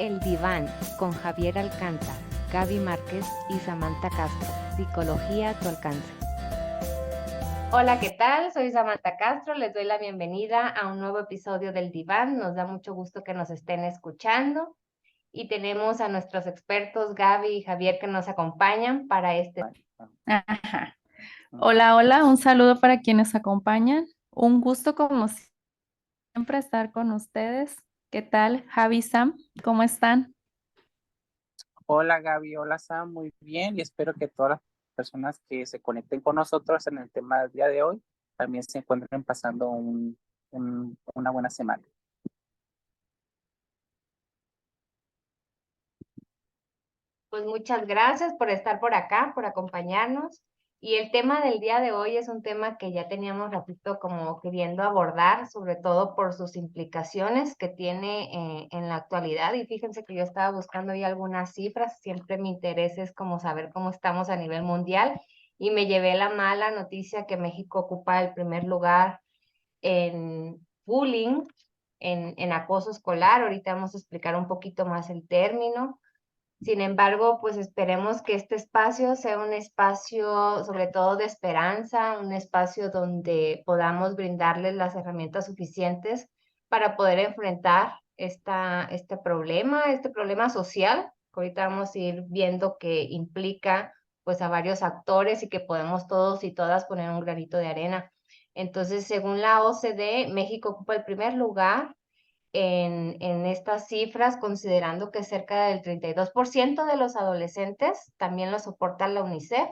El Diván con Javier Alcántara, Gaby Márquez y Samantha Castro. Psicología a tu alcance. Hola, ¿qué tal? Soy Samantha Castro. Les doy la bienvenida a un nuevo episodio del Diván. Nos da mucho gusto que nos estén escuchando. Y tenemos a nuestros expertos Gaby y Javier que nos acompañan para este. Ajá. Hola, hola, un saludo para quienes acompañan. Un gusto como siempre estar con ustedes. ¿Qué tal, Javi, Sam? ¿Cómo están? Hola Gaby, hola Sam, muy bien y espero que todas las personas que se conecten con nosotros en el tema del día de hoy también se encuentren pasando una buena semana. Pues muchas gracias por estar por acá, por acompañarnos. Y el tema del día de hoy es un tema que ya teníamos ratito como queriendo abordar, sobre todo por sus implicaciones que tiene en la actualidad. Y fíjense que yo estaba buscando ahí algunas cifras, siempre mi interés es como saber cómo estamos a nivel mundial y me llevé la mala noticia que México ocupa el primer lugar en bullying, en acoso escolar. Ahorita vamos a explicar un poquito más el término. Sin embargo, pues esperemos que este espacio sea un espacio sobre todo de esperanza, un espacio donde podamos brindarles las herramientas suficientes para poder enfrentar este problema social, que ahorita vamos a ir viendo que implica pues a varios actores y que podemos todos y todas poner un granito de arena. Entonces, según la OCDE, México ocupa el primer lugar en estas cifras, considerando que cerca del 32% de los adolescentes, también lo soporta la UNICEF,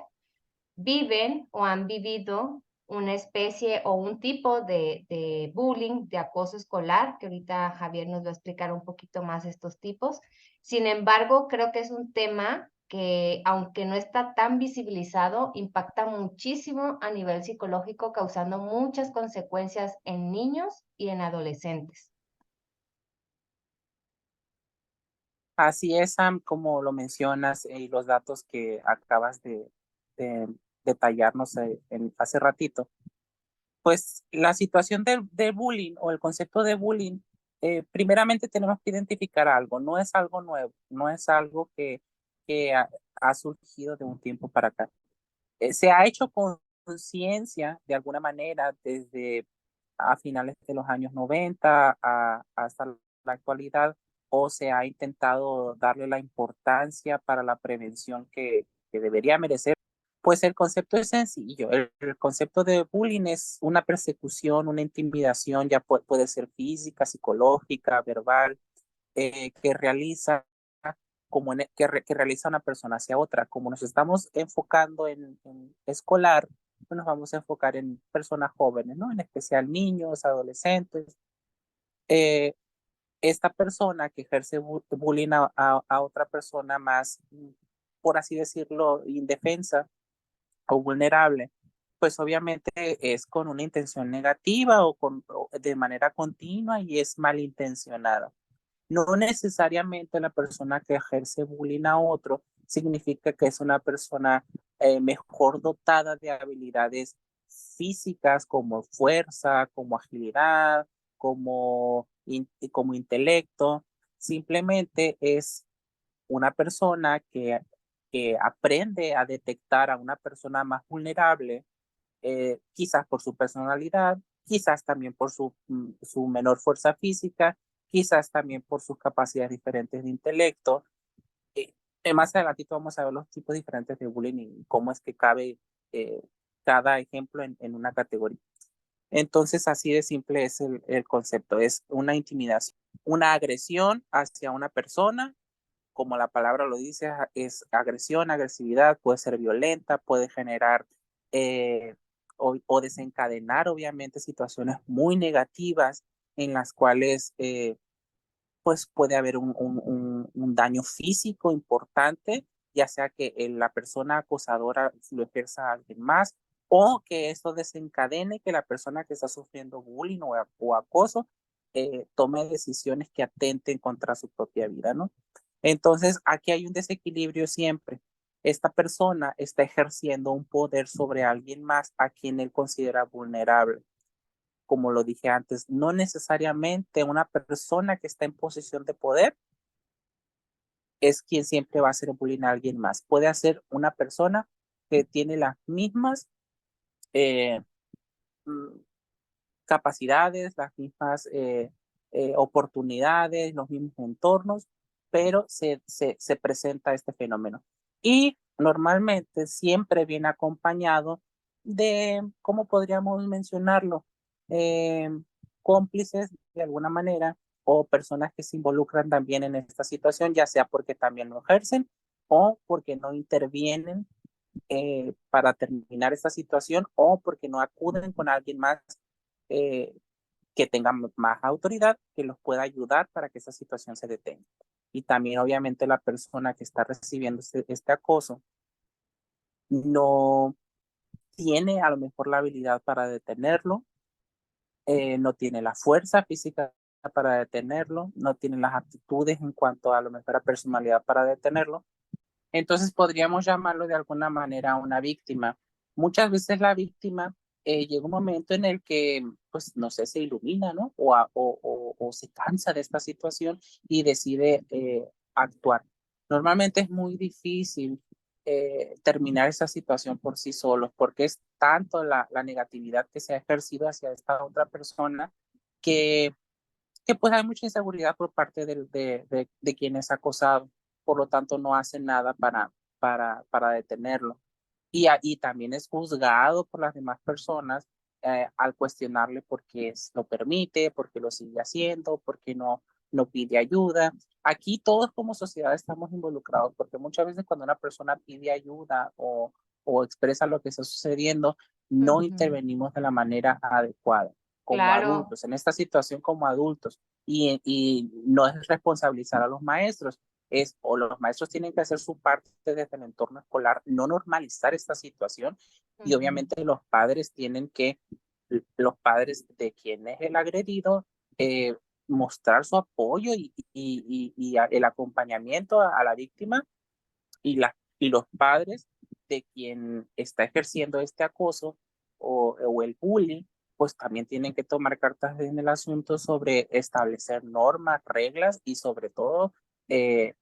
viven o han vivido una especie o un tipo de bullying, de acoso escolar, que ahorita Javier nos va a explicar un poquito más estos tipos. Sin embargo, creo que es un tema que, aunque no está tan visibilizado, impacta muchísimo a nivel psicológico, causando muchas consecuencias en niños y en adolescentes. Así es, Sam, como lo mencionas y los datos que acabas de detallarnos hace ratito, pues la situación del bullying o el concepto de bullying, primeramente tenemos que identificar algo, no es algo nuevo, no es algo que ha surgido de un tiempo para acá. Se ha hecho conciencia de alguna manera desde a finales de los años 90 hasta la actualidad, o se ha intentado darle la importancia para la prevención que debería merecer. Pues el concepto es sencillo. El concepto de bullying es una persecución, una intimidación, ya puede ser física, psicológica, verbal, que realiza que realiza una persona hacia otra. Como nos estamos enfocando en escolar, pues nos vamos a enfocar en personas jóvenes, ¿no? En especial niños, adolescentes. Eh, Esta persona que ejerce bullying a otra persona más, por así decirlo, indefensa o vulnerable, pues obviamente es con una intención negativa o de manera continua y es malintencionada. No necesariamente la persona que ejerce bullying a otro significa que es una persona mejor dotada de habilidades físicas como fuerza, como agilidad, como intelecto. Simplemente es una persona que aprende a detectar a una persona más vulnerable, quizás por su personalidad, quizás también por su menor fuerza física, quizás también por sus capacidades diferentes de intelecto. Eh, Más adelantito vamos a ver los tipos diferentes de bullying y cómo es que cabe eh, cada ejemplo en una categoría. Entonces, así de simple es el concepto, es una intimidación, una agresión hacia una persona, como la palabra lo dice, es agresión, agresividad, puede ser violenta, puede generar o desencadenar obviamente situaciones muy negativas en las cuales pues puede haber un daño físico importante, ya sea que la persona acosadora lo ejerza a alguien más o que esto desencadene que la persona que está sufriendo bullying o acoso tome decisiones que atenten contra su propia vida, ¿no? Entonces, aquí hay un desequilibrio siempre. Esta persona está ejerciendo un poder sobre alguien más a quien él considera vulnerable. Como lo dije antes, no necesariamente una persona que está en posición de poder es quien siempre va a hacer bullying a alguien más. Puede ser una persona que tiene las mismas eh, mm, capacidades, las mismas oportunidades, los mismos entornos, pero se presenta este fenómeno. Y normalmente siempre viene acompañado de, ¿cómo podríamos mencionarlo? Eh, Cómplices de alguna manera o personas que se involucran también en esta situación, ya sea porque también lo ejercen o porque no intervienen para terminar esta situación o porque no acuden con alguien más eh, que tenga más autoridad que los pueda ayudar para que esa situación se detenga. Y también obviamente la persona que está recibiendo este acoso no tiene a lo mejor la habilidad para detenerlo, no tiene la fuerza física para detenerlo, no tiene las aptitudes en cuanto a lo mejor a personalidad para detenerlo. Entonces podríamos llamarlo de alguna manera una víctima. Muchas veces la víctima llega un momento en el que, pues, no sé, se ilumina, ¿no? O se cansa de esta situación y decide actuar. Normalmente es muy difícil terminar esa situación por sí solos, porque es tanto la negatividad que se ha ejercido hacia esta otra persona que pues hay mucha inseguridad por parte de quien es acosado, por lo tanto no hace nada para detenerlo. Y también es juzgado por las demás personas al cuestionarle por qué lo permite, por qué lo sigue haciendo, por qué no pide ayuda. Aquí todos como sociedad estamos involucrados, porque muchas veces cuando una persona pide ayuda o expresa lo que está sucediendo, no Ujú. intervenimos de la manera adecuada como Claro, adultos, en esta situación como adultos. Y no es responsabilizar a los maestros, es o los maestros tienen que hacer su parte desde el entorno escolar, no normalizar esta situación, y ujú, obviamente los padres de quien es el agredido, mostrar su apoyo y el acompañamiento a la víctima y los padres de quien está ejerciendo este acoso o el bullying, pues también tienen que tomar cartas en el asunto sobre establecer normas, reglas y sobre todo, eh,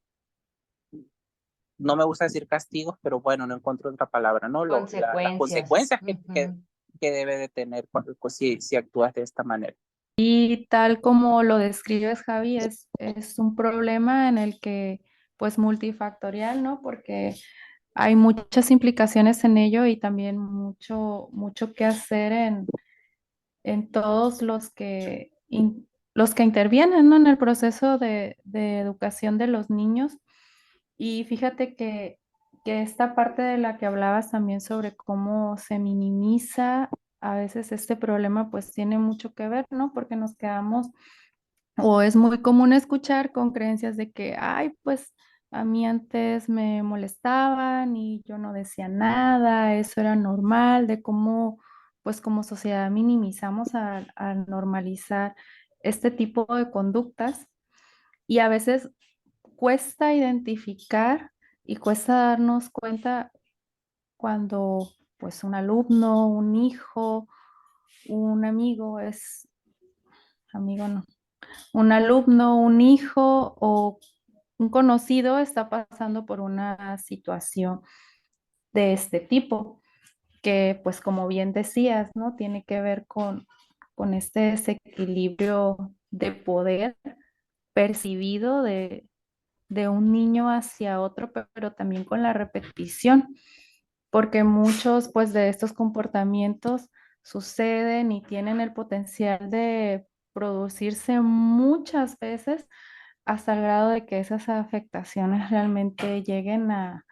no me gusta decir castigos, pero bueno, no encuentro otra palabra, ¿no? Las consecuencias. consecuencias Ujú. que debe de tener si actúas de esta manera. Y tal como lo describes, Javi, es un problema en el que, pues, multifactorial, ¿no? Porque hay muchas implicaciones en ello y también mucho que hacer en todos los que intervienen, ¿no? En el proceso de educación de los niños. Y fíjate que esta parte de la que hablabas también sobre cómo se minimiza a veces este problema, pues tiene mucho que ver, ¿no? Porque nos quedamos, o es muy común escuchar con creencias de que, ay, pues a mí antes me molestaban y yo no decía nada, eso era normal, de cómo, pues como sociedad minimizamos al normalizar este tipo de conductas y a veces cuesta identificar y cuesta darnos cuenta cuando pues un alumno, un hijo, un amigo amigo no, un alumno, un hijo o un conocido está pasando por una situación de este tipo, que pues como bien decías, ¿no? Tiene que ver con este desequilibrio de poder percibido de un niño hacia otro, pero también con la repetición, porque muchos pues de estos comportamientos suceden y tienen el potencial de producirse muchas veces hasta el grado de que esas afectaciones realmente lleguen a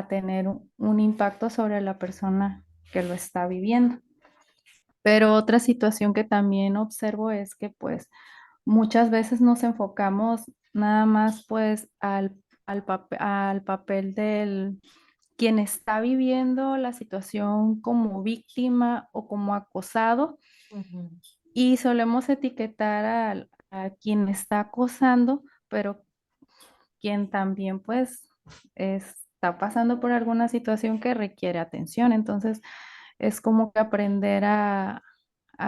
tener un impacto sobre la persona que lo está viviendo. Pero otra situación que también observo es que pues muchas veces nos enfocamos nada más pues al papel del quien está viviendo la situación como víctima o como acosado Ujú. y solemos etiquetar a quien está acosando, pero quien también pues está pasando por alguna situación que requiere atención. Entonces es como que aprender a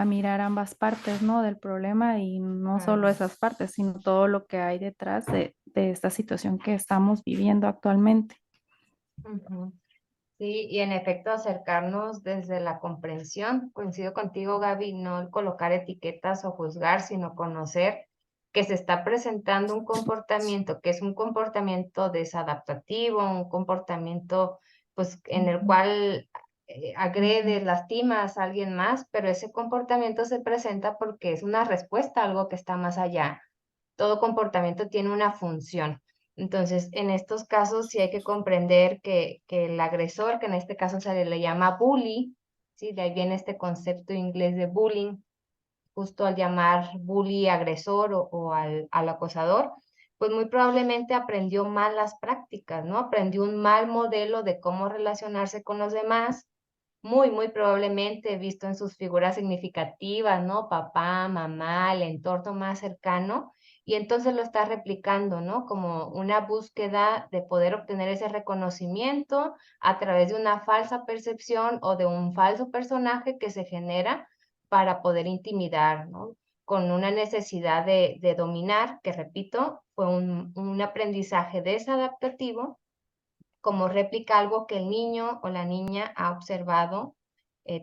mirar ambas partes, ¿no? Del problema y no solo Claro. esas partes, sino todo lo que hay detrás de esta situación que estamos viviendo actualmente. Ujú. Sí, y en efecto acercarnos desde la comprensión. Coincido contigo, Gaby, no el colocar etiquetas o juzgar, sino conocer que se está presentando un comportamiento que es un comportamiento desadaptativo, un comportamiento pues en el cual agredes, lastimas a alguien más, pero ese comportamiento se presenta porque es una respuesta a algo que está más allá. Todo comportamiento tiene una función. Entonces, en estos casos sí hay que comprender que el agresor, que en este caso se le llama bully, ¿sí? De ahí viene este concepto inglés de bullying, justo al llamar bully agresor o al acosador, pues muy probablemente aprendió malas prácticas, ¿no? Aprendió un mal modelo de cómo relacionarse con los demás, muy probablemente visto en sus figuras significativas, ¿no? Papá, mamá, el entorno más cercano, y entonces lo está replicando, ¿no? Como una búsqueda de poder obtener ese reconocimiento a través de una falsa percepción o de un falso personaje que se genera para poder intimidar, ¿no? Con una necesidad de dominar, que repito, fue un aprendizaje desadaptativo como réplica algo que el niño o la niña ha observado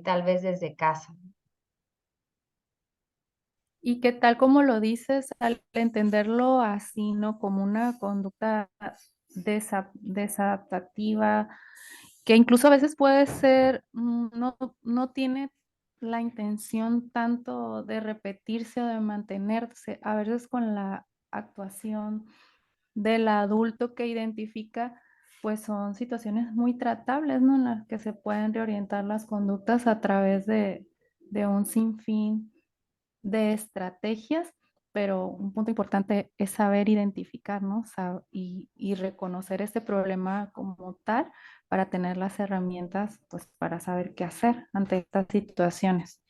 tal vez desde casa. Y que tal como lo dices, al entenderlo así, ¿no? Como una conducta desadaptativa, que incluso a veces puede ser, no tiene la intención tanto de repetirse o de mantenerse, a veces con la actuación del adulto que identifica, pues son situaciones muy tratables, ¿no? En las que se pueden reorientar las conductas a través de un sinfín de estrategias, pero un punto importante es saber identificar, ¿no? Y reconocer este problema como tal para tener las herramientas, pues, para saber qué hacer ante estas situaciones.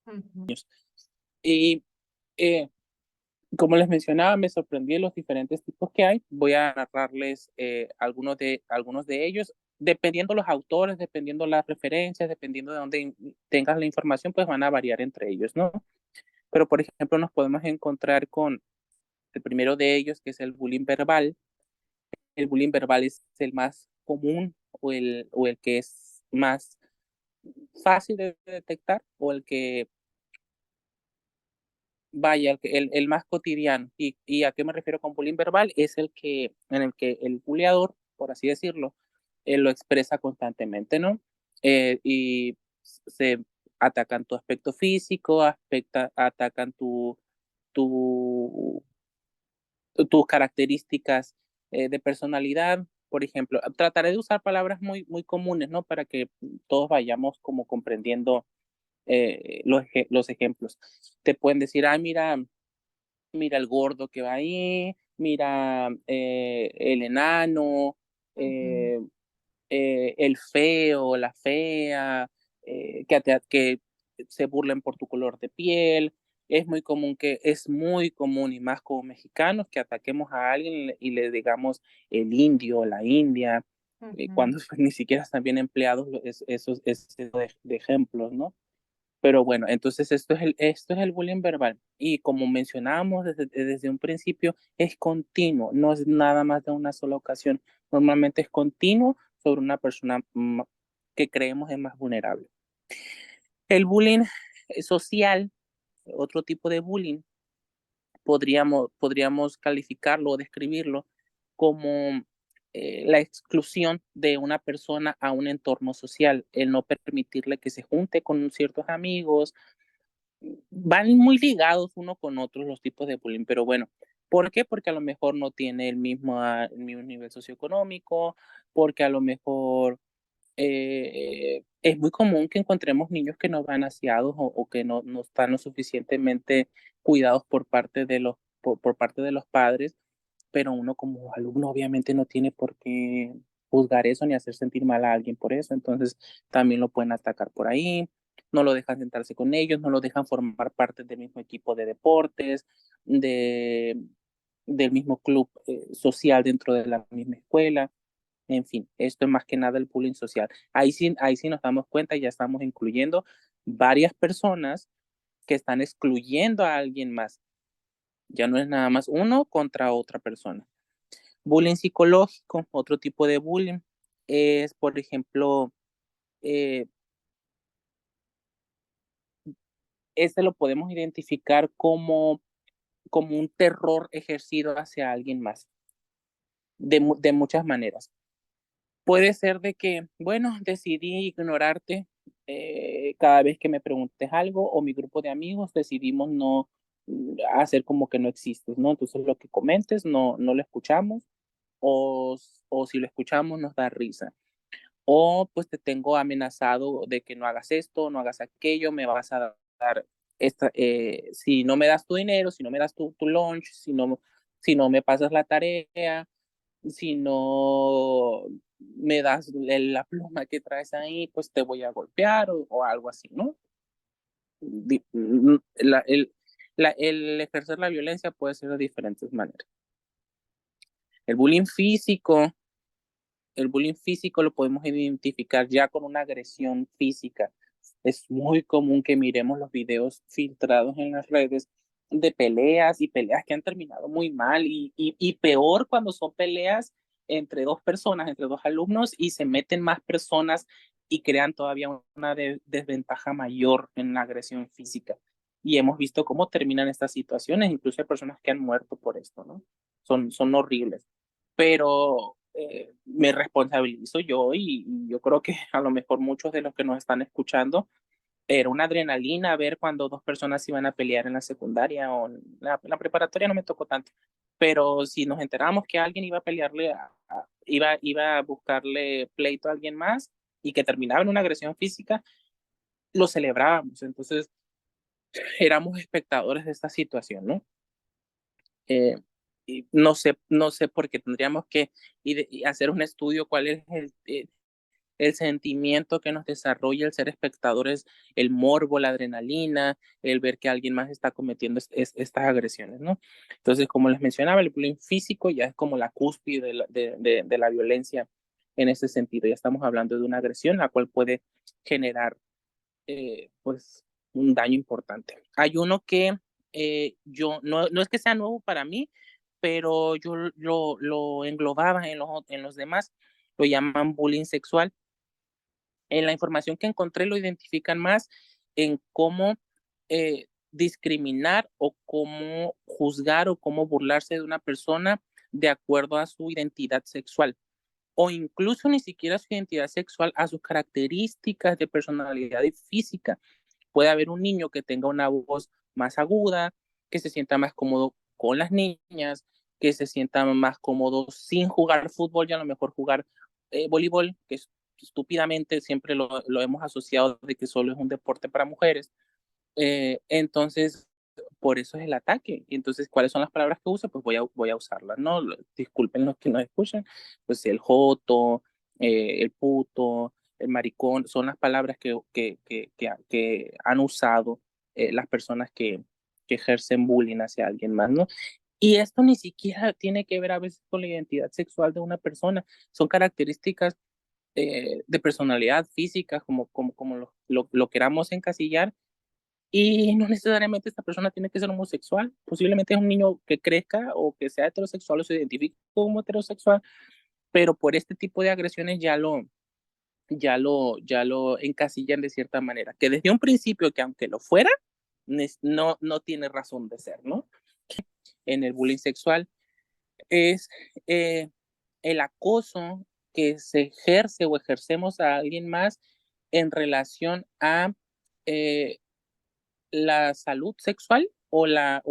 Ujú. Y como les mencionaba, me sorprendí de los diferentes tipos que hay. Voy a narrarles algunos de ellos. Dependiendo los autores, dependiendo las referencias, dependiendo de dónde tengas la información, pues van a variar entre ellos, ¿no? Pero, por ejemplo, nos podemos encontrar con el primero de ellos, que es el bullying verbal. El bullying verbal es el más común o el que es más fácil de detectar o el que vaya, el más cotidiano. ¿Y a qué me refiero con bullying verbal? Es el que, en el que el buleador, por así decirlo, lo expresa constantemente, ¿no? Y se atacan tu aspecto físico, atacan tu, tus características de personalidad. Por ejemplo, trataré de usar palabras muy comunes, ¿no? Para que todos vayamos como comprendiendo los ejemplos. Te pueden decir, ah, mira el gordo que va ahí, mira el enano, Ujú. eh, el feo, la fea, que se burlen por tu color de piel. Es muy común y más como mexicanos que ataquemos a alguien y le digamos el indio, la india, Ujú. cuando ni siquiera están bien empleados esos de ejemplos, ¿no? Pero bueno, entonces esto es el bullying verbal. Y como mencionábamos desde un principio, es continuo, no es nada más de una sola ocasión. Normalmente es continuo sobre una persona que creemos es más vulnerable. El bullying social, otro tipo de bullying, podríamos calificarlo o describirlo como la exclusión de una persona a un entorno social, el no permitirle que se junte con ciertos amigos. Van muy ligados uno con otros los tipos de bullying, pero bueno, ¿por qué? Porque a lo mejor no tiene el mismo nivel socioeconómico, porque a lo mejor es muy común que encontremos niños que no van aseados o que no están lo suficientemente cuidados por parte de los padres, pero uno como alumno obviamente no tiene por qué juzgar eso ni hacer sentir mal a alguien por eso, entonces también lo pueden atacar por ahí, no lo dejan sentarse con ellos, no lo dejan formar parte del mismo equipo de deportes, de, del mismo club social dentro de la misma escuela. En fin, esto es más que nada el bullying social. Ahí sí nos damos cuenta y ya estamos incluyendo varias personas que están excluyendo a alguien más. Ya no es nada más uno contra otra persona. Bullying psicológico, otro tipo de bullying, es, por ejemplo, este lo podemos identificar como un terror ejercido hacia alguien más, de muchas maneras. Puede ser de que, bueno, decidí ignorarte cada vez que me preguntes algo, o mi grupo de amigos decidimos no hacer como que no existes, ¿no? Entonces lo que comentes no lo escuchamos, o si lo escuchamos nos da risa. O pues te tengo amenazado de que no hagas esto, no hagas aquello, me vas a dar si no me das tu dinero, si no me das tu lunch, si no me pasas la tarea, si no me das la pluma que traes ahí, pues te voy a golpear o algo así, ¿no? El ejercer la violencia puede ser de diferentes maneras. El bullying físico, el bullying físico lo podemos identificar ya con una agresión física. Es muy común que miremos los videos filtrados en las redes de peleas y peleas que han terminado muy mal y peor cuando son peleas entre dos personas, entre dos alumnos y se meten más personas y crean todavía una desventaja mayor en la agresión física. Y hemos visto cómo terminan estas situaciones, incluso hay personas que han muerto por esto, ¿no? Son horribles. Pero me responsabilizo yo y yo creo que a lo mejor muchos de los que nos están escuchando era una adrenalina ver cuando dos personas iban a pelear en la secundaria o en la preparatoria no me tocó tanto, pero si nos enterábamos que alguien iba a pelearle, iba a buscarle pleito a alguien más y que terminaba en una agresión física, lo celebrábamos, entonces éramos espectadores de esta situación, ¿no? Eh, y no sé por qué tendríamos que y hacer un estudio cuál es el sentimiento que nos desarrolla el ser espectadores, el morbo, la adrenalina, el ver que alguien más está cometiendo estas agresiones, ¿no? Entonces, como les mencionaba, el bullying físico ya es como la cúspide de la violencia en ese sentido. Ya estamos hablando de una agresión la cual puede generar, pues, un daño importante. Hay uno que yo, no es que sea nuevo para mí, pero yo lo englobaba en los demás, lo llaman bullying sexual. En la información que encontré lo identifican más en cómo discriminar o cómo juzgar o cómo burlarse de una persona de acuerdo a su identidad sexual o incluso ni siquiera su identidad sexual, a sus características de personalidad y física. Puede haber un niño que tenga una voz más aguda, que se sienta más cómodo con las niñas, que se sienta más cómodo sin jugar fútbol y a lo mejor jugar voleibol, que estúpidamente siempre lo hemos asociado de que solo es un deporte para mujeres. Entonces, por eso es el ataque. Y entonces, ¿cuáles son las palabras que usa? Pues voy a usarlas, ¿no? Disculpen los que nos escuchan, pues el joto, el puto, el maricón, son las palabras que han usado las personas que ejercen bullying hacia alguien más, ¿no? Y esto ni siquiera tiene que ver a veces con la identidad sexual de una persona, son características de personalidad física, como lo queramos encasillar, y no necesariamente esta persona tiene que ser homosexual, posiblemente es un niño que crezca o que sea heterosexual o se identifique como heterosexual, pero por este tipo de agresiones ya lo encasillan de cierta manera, que desde un principio que aunque lo fuera, no tiene razón de ser, ¿no? En el bullying sexual es el acoso que se ejerce o ejercemos a alguien más en relación a eh, la salud sexual o la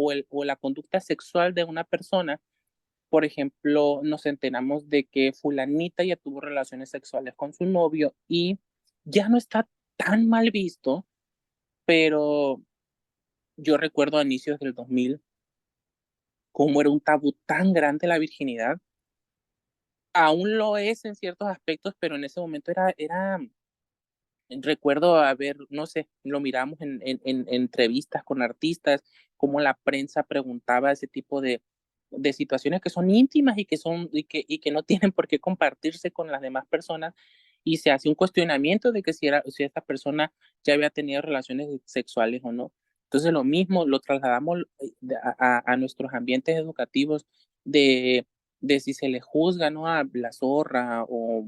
conducta sexual de una persona. Por ejemplo, nos enteramos de que fulanita ya tuvo relaciones sexuales con su novio y ya no está tan mal visto, pero yo recuerdo a inicios del 2000 cómo era un tabú tan grande la virginidad. Aún lo es en ciertos aspectos, pero en ese momento recuerdo haber, no sé, lo miramos en entrevistas con artistas, cómo la prensa preguntaba ese tipo de situaciones que son íntimas y que no tienen por qué compartirse con las demás personas, y se hace un cuestionamiento de que si esta persona ya había tenido relaciones sexuales o no. Entonces lo mismo lo trasladamos a nuestros ambientes educativos de de si se le juzga, ¿no? A la zorra o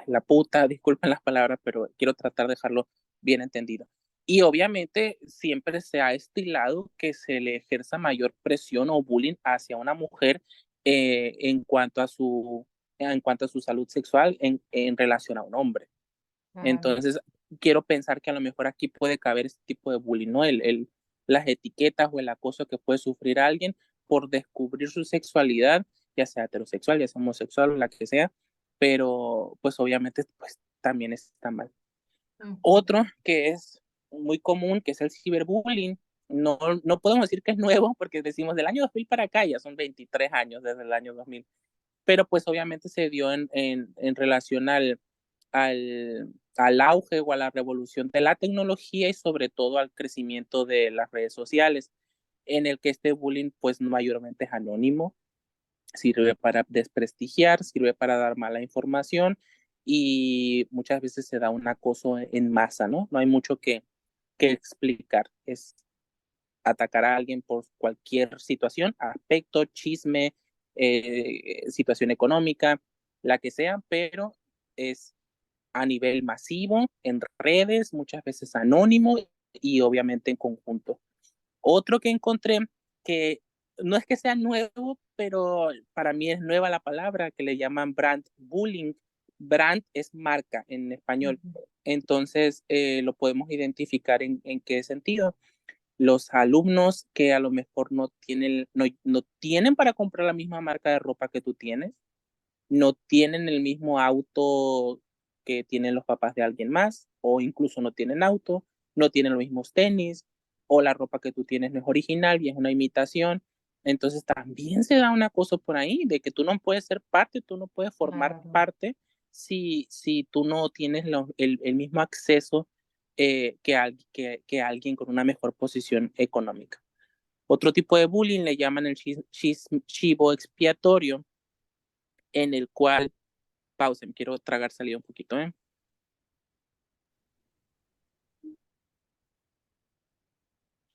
la puta, disculpen las palabras, pero quiero tratar de dejarlo bien entendido. Y obviamente siempre se ha estilado que se le ejerza mayor presión o bullying hacia una mujer en cuanto a su salud sexual en relación a un hombre. Claro. Entonces, quiero pensar que a lo mejor aquí puede caber este tipo de bullying, ¿no? Las etiquetas o el acoso que puede sufrir alguien por descubrir su sexualidad, ya sea heterosexual, ya sea homosexual, la que sea, pero pues obviamente pues también está mal. Ujú. Otro que es muy común, que es el ciberbullying. No podemos decir que es nuevo porque decimos del año 2000 para acá, ya son 23 años desde el año 2000, pero pues obviamente se dio en relación al auge o a la revolución de la tecnología y sobre todo al crecimiento de las redes sociales, en el que este bullying pues mayormente es anónimo, sirve para desprestigiar, sirve para dar mala información y muchas veces se da un acoso en masa, ¿no? No hay mucho que explicar, es atacar a alguien por cualquier situación, aspecto, chisme, situación económica, la que sea, pero es a nivel masivo, en redes, muchas veces anónimo y obviamente en conjunto. Otro que encontré que no es que sea nuevo, pero para mí es nueva la palabra que le llaman brand bullying. Brand es marca en español. Ujú. Entonces, lo podemos identificar en qué sentido. Los alumnos que a lo mejor no tienen para comprar la misma marca de ropa que tú tienes, no tienen el mismo auto que tienen los papás de alguien más, o incluso no tienen auto, no tienen los mismos tenis, o la ropa que tú tienes no es original y es una imitación. Entonces también se da un acoso por ahí de que tú no puedes ser parte, tú no puedes formar Claro. parte si tú no tienes el mismo acceso que alguien con una mejor posición económica. Otro tipo de bullying le llaman el chivo expiatorio, en el cual pausa, me quiero tragar salida un poquito, ¿eh?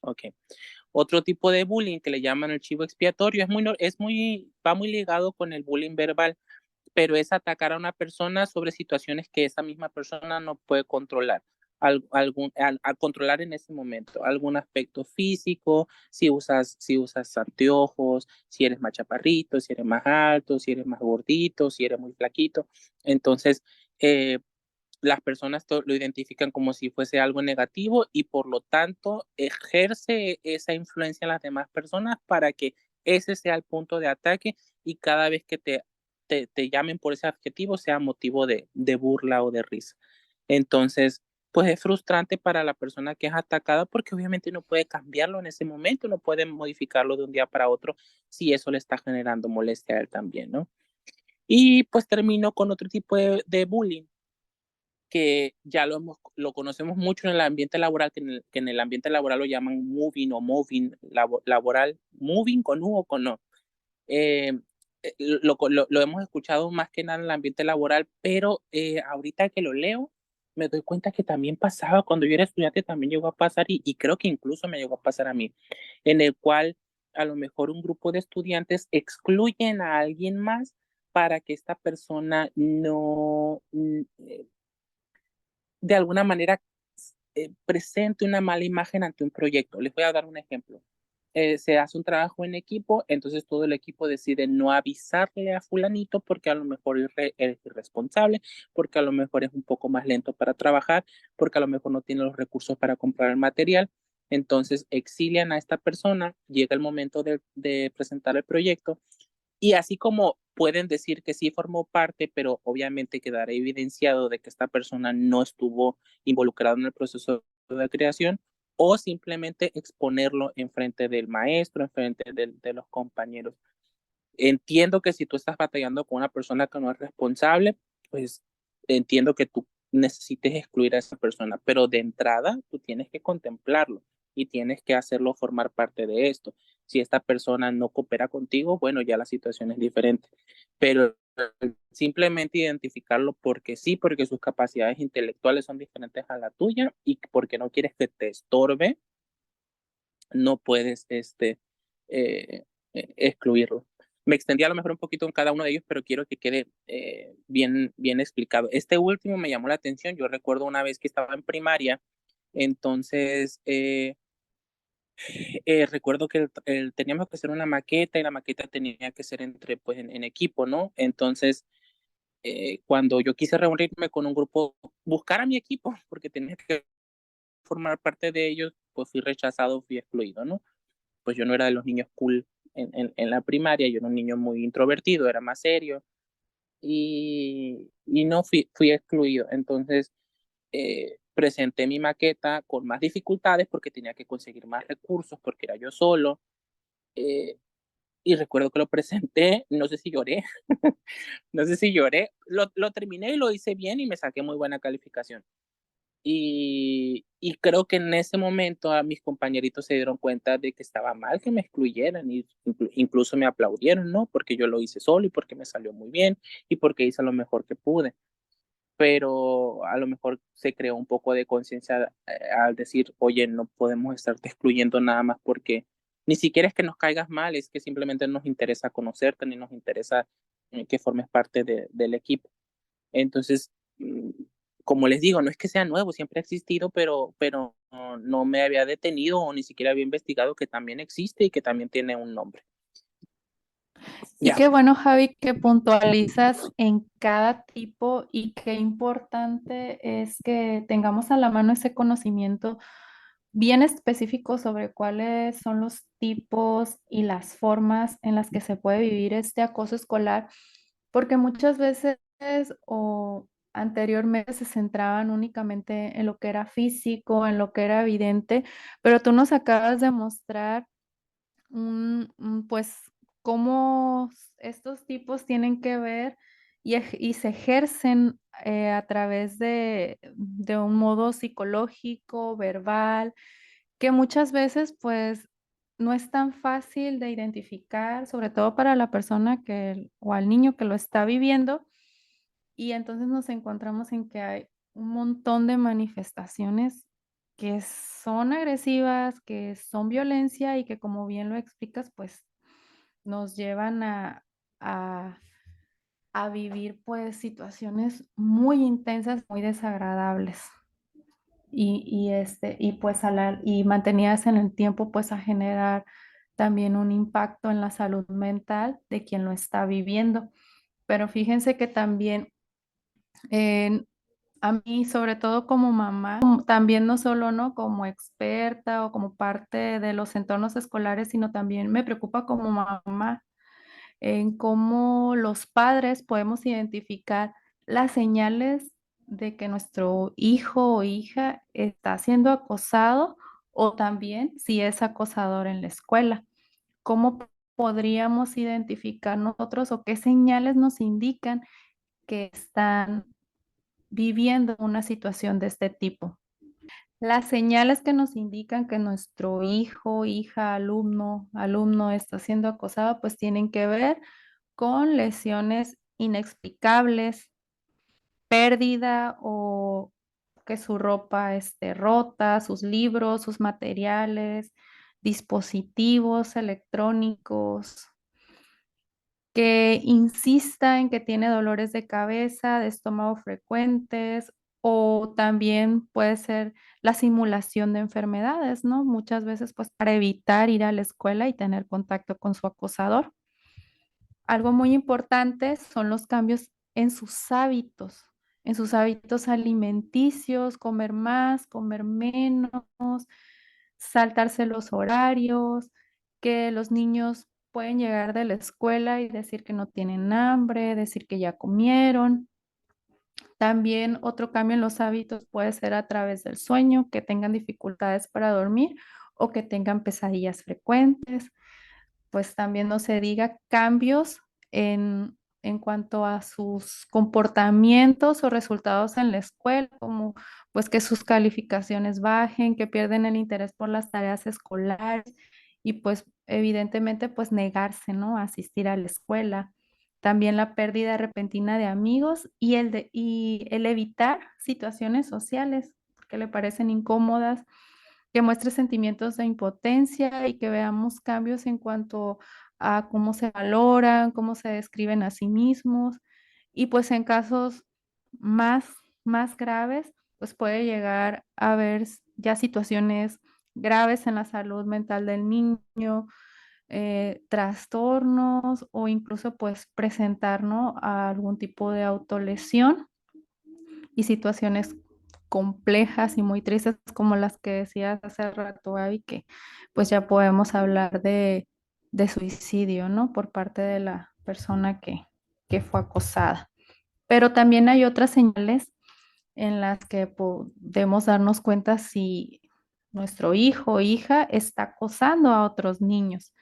Ok. Otro tipo de bullying que le llaman el chivo expiatorio va muy ligado con el bullying verbal, pero es atacar a una persona sobre situaciones que esa misma persona no puede controlar. Al controlar en ese momento algún aspecto físico, si usas anteojos, si eres más chaparrito, si eres más alto, si eres más gordito, si eres muy flaquito. Entonces, las personas lo identifican como si fuese algo negativo y por lo tanto ejerce esa influencia en las demás personas para que ese sea el punto de ataque y cada vez que te llamen por ese adjetivo sea motivo de burla o de risa. Entonces, pues es frustrante para la persona que es atacada porque obviamente no puede cambiarlo en ese momento, no puede modificarlo de un día para otro si eso le está generando molestia a él también, ¿no? Y pues termino con otro tipo de bullying que ya lo conocemos mucho en el ambiente laboral, que en el ambiente laboral lo llaman moving o moving laboral, moving con U o con O. Eh, lo hemos escuchado más que nada en el ambiente laboral, pero ahorita que lo leo, me doy cuenta que también pasaba cuando yo era estudiante, también llegó a pasar y creo que incluso me llegó a pasar a mí, en el cual a lo mejor un grupo de estudiantes excluyen a alguien más para que esta persona no, de alguna manera presente una mala imagen ante un proyecto. Les voy a dar un ejemplo. Se hace un trabajo en equipo, entonces todo el equipo decide no avisarle a fulanito porque a lo mejor es irresponsable, porque a lo mejor es un poco más lento para trabajar, porque a lo mejor no tiene los recursos para comprar el material. Entonces exilian a esta persona, llega el momento de presentar el proyecto y así como pueden decir que sí formó parte, pero obviamente quedará evidenciado de que esta persona no estuvo involucrada en el proceso de creación, o simplemente exponerlo en frente del maestro, en frente de los compañeros. Entiendo que si tú estás batallando con una persona que no es responsable, pues entiendo que tú necesites excluir a esa persona, pero de entrada tú tienes que contemplarlo y tienes que hacerlo formar parte de esto. Si esta persona no coopera contigo, bueno, ya la situación es diferente, pero simplemente identificarlo porque sí, porque sus capacidades intelectuales son diferentes a la tuya y porque no quieres que te estorbe, no puedes excluirlo. Me extendí a lo mejor un poquito en cada uno de ellos, pero quiero que quede bien explicado. Este último me llamó la atención. Yo recuerdo una vez que estaba en primaria, entonces recuerdo que teníamos que hacer una maqueta y la maqueta tenía que ser pues, en equipo, ¿no? Entonces, cuando yo quise reunirme con un grupo, buscar a mi equipo, porque tenía que formar parte de ellos, pues fui rechazado, fui excluido, ¿no? Pues yo no era de los niños cool en la primaria, yo era un niño muy introvertido, era más serio y no fui excluido. Entonces, presenté mi maqueta con más dificultades porque tenía que conseguir más recursos, porque era yo solo. eh, y recuerdo que lo presenté, no sé si lloré, no sé si lloré, lo terminé y lo hice bien y me saqué muy buena calificación. Y creo que en ese momento a mis compañeritos se dieron cuenta de que estaba mal que me excluyeran y incluso me aplaudieron, ¿no? Porque yo lo hice solo y porque me salió muy bien y porque hice lo mejor que pude. Pero a lo mejor se creó un poco de conciencia al decir, oye, no podemos estarte excluyendo nada más porque ni siquiera es que nos caigas mal, es que simplemente nos interesa conocerte ni nos interesa que formes parte del equipo. Entonces, como les digo, no es que sea nuevo, siempre ha existido, pero no me había detenido o ni siquiera había investigado que también existe y que también tiene un nombre. Y Ya. qué bueno, Javi, que puntualizas en cada tipo y qué importante es que tengamos a la mano ese conocimiento bien específico sobre cuáles son los tipos y las formas en las que se puede vivir este acoso escolar, porque muchas veces o anteriormente se centraban únicamente en lo que era físico, en lo que era evidente, pero tú nos acabas de mostrar pues cómo estos tipos tienen que ver y se ejercen a través de un modo psicológico, verbal, que muchas veces pues no es tan fácil de identificar, sobre todo para la persona o al niño que lo está viviendo. Y entonces nos encontramos en que hay un montón de manifestaciones que son agresivas, que son violencia y que, como bien lo explicas, pues nos llevan a, a vivir pues situaciones muy intensas, muy desagradables. Y pues y mantenidas en el tiempo pues a generar también un impacto en la salud mental de quien lo está viviendo. Pero fíjense que también eh, a mí, sobre todo como mamá, también no solo, ¿no? Como experta o como parte de los entornos escolares, sino también me preocupa como mamá en cómo los padres podemos identificar las señales de que nuestro hijo o hija está siendo acosado o también si es acosador en la escuela. ¿Cómo podríamos identificar nosotros o qué señales nos indican que están viviendo una situación de este tipo? Las señales que nos indican que nuestro hijo, hija, alumno está siendo acosado, pues tienen que ver con lesiones inexplicables, pérdida o que su ropa esté rota, sus libros, sus materiales, dispositivos electrónicos, que insista en que tiene dolores de cabeza, de estómago frecuentes, o también puede ser la simulación de enfermedades, ¿no? Muchas veces, pues, para evitar ir a la escuela y tener contacto con su acosador. Algo muy importante son los cambios en sus hábitos alimenticios, comer más, comer menos, saltarse los horarios, que los niños pueden llegar de la escuela y decir que no tienen hambre, decir que ya comieron. También otro cambio en los hábitos puede ser a través del sueño, que tengan dificultades para dormir o que tengan pesadillas frecuentes. Pues también no se diga cambios en cuanto a sus comportamientos o resultados en la escuela, como pues que sus calificaciones bajen, que pierden el interés por las tareas escolares y pues evidentemente pues negarse, ¿no? A asistir a la escuela. También la pérdida repentina de amigos y el evitar situaciones sociales que le parecen incómodas, que muestre sentimientos de impotencia y que veamos cambios en cuanto a cómo se valoran, cómo se describen a sí mismos y pues en casos más, más graves, pues puede llegar a haber ya situaciones graves en la salud mental del niño, trastornos o incluso pues presentar, ¿no?, a algún tipo de autolesión y situaciones complejas y muy tristes como las que decías hace rato, Gaby, que pues ya podemos hablar de suicidio, ¿no? Por parte de la persona que fue acosada. Pero también hay otras señales en las que podemos darnos cuenta si nuestro hijo o hija está acosando a otros niños.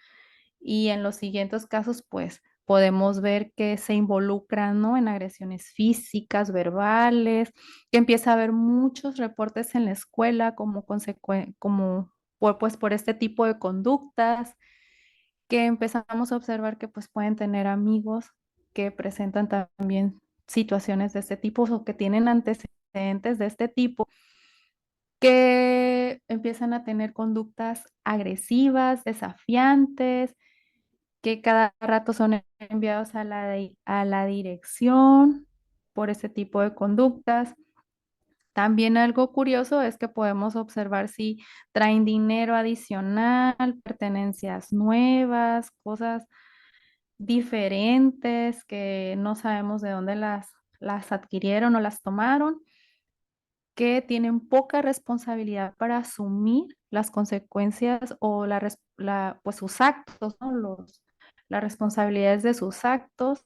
Y en los siguientes casos, pues podemos ver que se involucran, ¿no?, en agresiones físicas, verbales, que empieza a haber muchos reportes en la escuela como pues, por este tipo de conductas, que empezamos a observar que pues pueden tener amigos que presentan también situaciones de este tipo o que tienen antecedentes de este tipo, que empiezan a tener conductas agresivas, desafiantes, que cada rato son enviados a a la dirección por ese tipo de conductas. También algo curioso es que podemos observar si traen dinero adicional, pertenencias nuevas, cosas diferentes que no sabemos de dónde las adquirieron o las tomaron, que tienen poca responsabilidad para asumir las consecuencias o pues sus actos, ¿no? Las responsabilidades de sus actos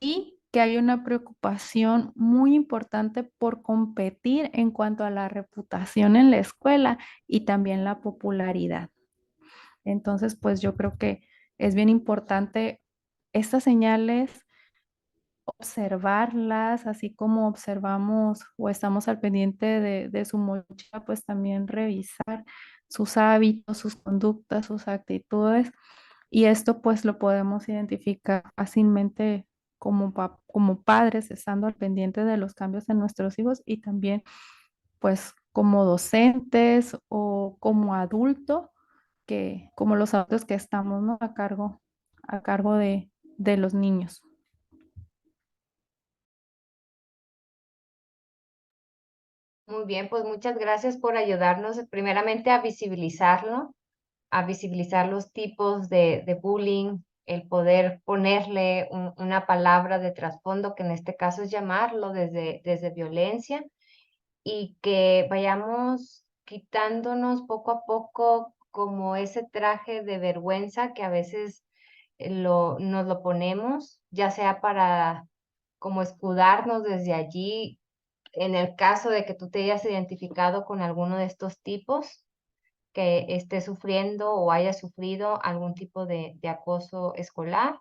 y que hay una preocupación muy importante por competir en cuanto a la reputación en la escuela y también la popularidad. Entonces, pues yo creo que es bien importante estas señales observarlas, así como observamos o estamos al pendiente de su mochila, pues también revisar sus hábitos, sus conductas, sus actitudes. Y esto pues lo podemos identificar fácilmente como padres, estando al pendiente de los cambios en nuestros hijos y también pues como docentes o como adulto, como los adultos que estamos, ¿no?, a cargo de los niños. Muy bien, pues muchas gracias por ayudarnos primeramente a visibilizar los tipos de bullying, el poder ponerle una palabra de trasfondo, que en este caso es llamarlo desde violencia, y que vayamos quitándonos poco a poco como ese traje de vergüenza que a veces nos lo ponemos, ya sea para como escudarnos desde allí en el caso de que tú te hayas identificado con alguno de estos tipos, que esté sufriendo o haya sufrido algún tipo de acoso escolar.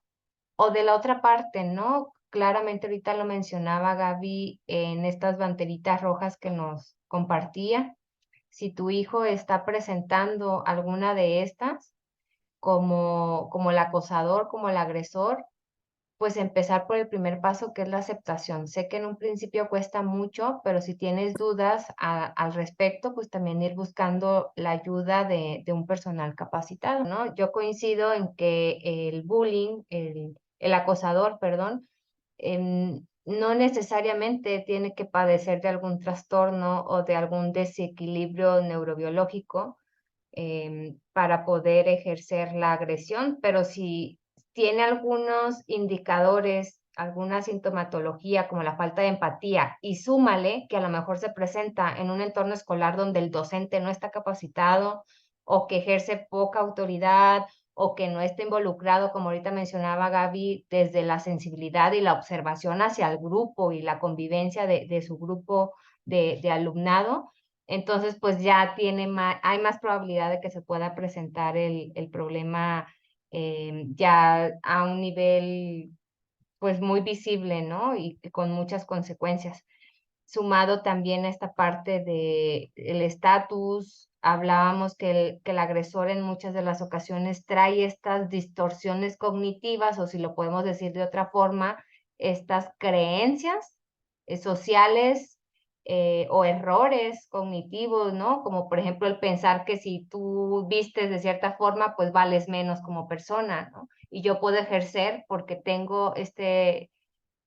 O de la otra parte, ¿no? Claramente ahorita lo mencionaba Gaby en estas banderitas rojas que nos compartía. Si tu hijo está presentando alguna de estas, como el acosador, como el agresor, pues empezar por el primer paso, que es la aceptación. Sé que en un principio cuesta mucho, pero si tienes dudas al respecto, pues también ir buscando la ayuda de un personal capacitado, ¿no? Yo coincido en que el bullying, el acosador, perdón, no necesariamente tiene que padecer de algún trastorno o de algún desequilibrio neurobiológico para poder ejercer la agresión, pero si tiene algunos indicadores, alguna sintomatología como la falta de empatía y súmale que a lo mejor se presenta en un entorno escolar donde el docente no está capacitado o que ejerce poca autoridad o que no está involucrado, como ahorita mencionaba Gaby, desde la sensibilidad y la observación hacia el grupo y la convivencia de su grupo de alumnado, entonces pues ya hay más probabilidad de que se pueda presentar el problema ya a un nivel pues muy visible, ¿no? Y con muchas consecuencias. Sumado también a esta parte de el estatus, hablábamos que el agresor en muchas de las ocasiones trae estas distorsiones cognitivas, o si lo podemos decir de otra forma, estas creencias sociales o errores cognitivos, ¿no? Como por ejemplo el pensar que si tú vistes de cierta forma, pues vales menos como persona, ¿no? Y yo puedo ejercer porque tengo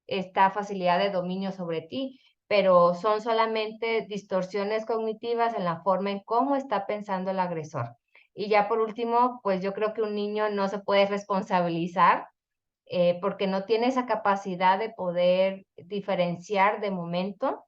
esta facilidad de dominio sobre ti, pero son solamente distorsiones cognitivas en la forma en cómo está pensando el agresor. Y ya por último, pues yo creo que un niño no se puede responsabilizar porque no tiene esa capacidad de poder diferenciar de momento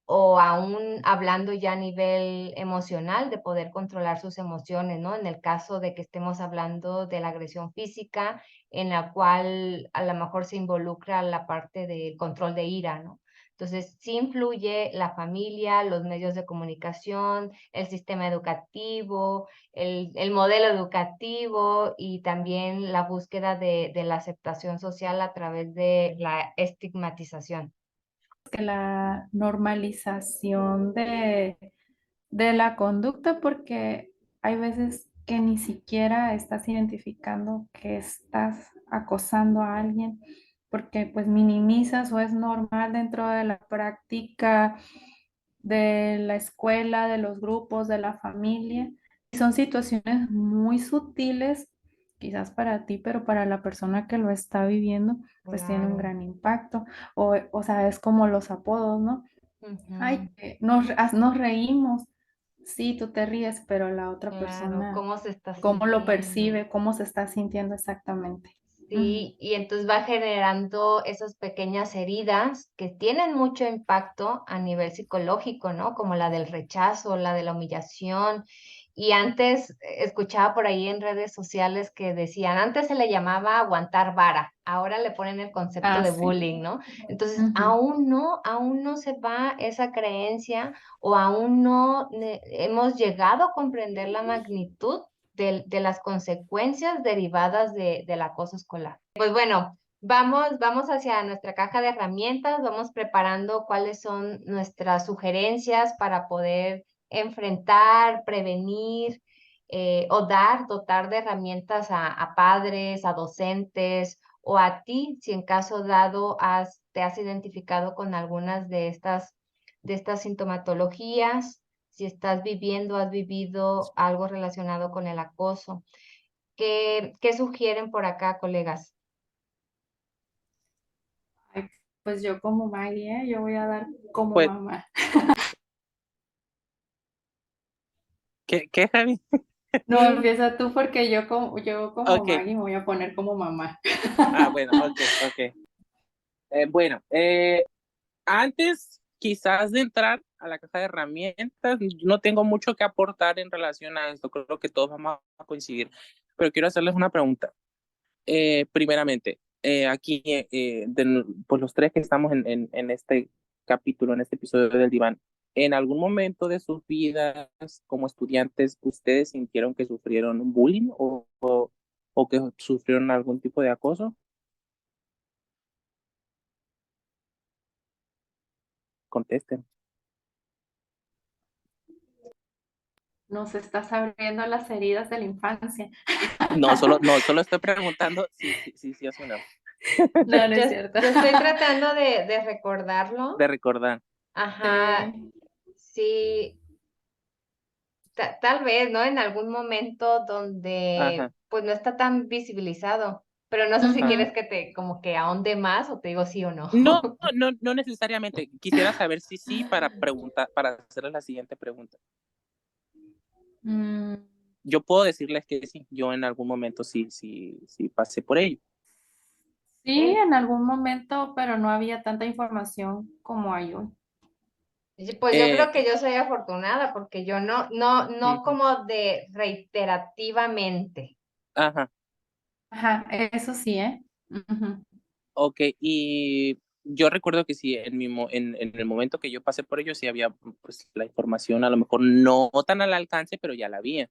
o aún hablando ya a nivel emocional, de poder controlar sus emociones, ¿no? En el caso de que estemos hablando de la agresión física, en la cual a lo mejor se involucra la parte del control de ira, ¿no? Entonces, sí influye la familia, los medios de comunicación, el sistema educativo, el modelo educativo y también la búsqueda de la aceptación social a través de la estigmatización. Que la normalización de la conducta, porque hay veces que ni siquiera estás identificando que estás acosando a alguien, porque pues minimizas o es normal dentro de la práctica de la escuela, de los grupos, de la familia. Y son situaciones muy sutiles, quizás para ti, pero para la persona que lo está viviendo, pues tiene un Claro. gran impacto. O sea, es como los apodos, ¿no? Ay, Ujú. nos reímos. Sí, tú te ríes, pero la otra Claro, persona, cómo se está ¿cómo lo sintiendo. percibe? ¿Cómo se está sintiendo exactamente? Ujú. Sí, y entonces va generando esas pequeñas heridas que tienen mucho impacto a nivel psicológico, ¿no? Como la del rechazo, la de la humillación. Y antes escuchaba por ahí en redes sociales que decían, antes se le llamaba aguantar vara, ahora le ponen el concepto Ah, de sí. bullying, ¿no? Entonces, Ujú. aún no se va esa creencia o aún no hemos llegado a comprender la magnitud de las consecuencias derivadas del acoso escolar. Pues bueno, vamos hacia nuestra caja de herramientas, vamos preparando cuáles son nuestras sugerencias para poder enfrentar, prevenir o dotar de herramientas a padres, a docentes o a ti, si en caso dado te has identificado con algunas de estas sintomatologías, si estás viviendo, has vivido algo relacionado con el acoso. ¿Qué sugieren por acá, colegas? Ay, pues yo como Maggie, ¿eh? Yo voy a dar como Pues, mamá. ¿qué, Javi? No, empieza tú porque yo como Ok, Maggie me voy a poner como mamá. bueno, ok. Bueno, antes quizás de entrar a la caja de herramientas, no tengo mucho que aportar en relación a esto, creo que todos vamos a coincidir, pero quiero hacerles una pregunta. Primeramente, aquí, pues los tres que estamos en este capítulo, en este episodio del diván, ¿en algún momento de sus vidas como estudiantes ustedes sintieron que sufrieron bullying o que sufrieron algún tipo de acoso? Contesten. Nos estás abriendo las heridas de la infancia. No, solo estoy preguntando si sí o si no, No, no Yo, es cierto. yo estoy tratando de recordarlo. de recordar. Ajá, Sí. sí, tal vez, ¿no? En algún momento donde Ajá, pues no está tan visibilizado, pero no sé si ajá. quieres Ujú. que te como que ahonde más o te digo sí o no. No necesariamente. Quisiera saber si sí para preguntar, para hacerles la siguiente pregunta. Mm, Yo puedo decirles que sí, yo en algún momento sí pasé por ello. sí, En- en algún momento, pero no había tanta información como hay hoy. y pues yo Eh, creo que yo soy afortunada porque yo no Ujú. como de reiterativamente. Ajá, Ajá, eso sí, ¿eh? Ujú. ok. Y yo recuerdo que sí, en el momento que yo pasé por ello, sí había pues la información, a lo mejor no tan al alcance, pero ya la había.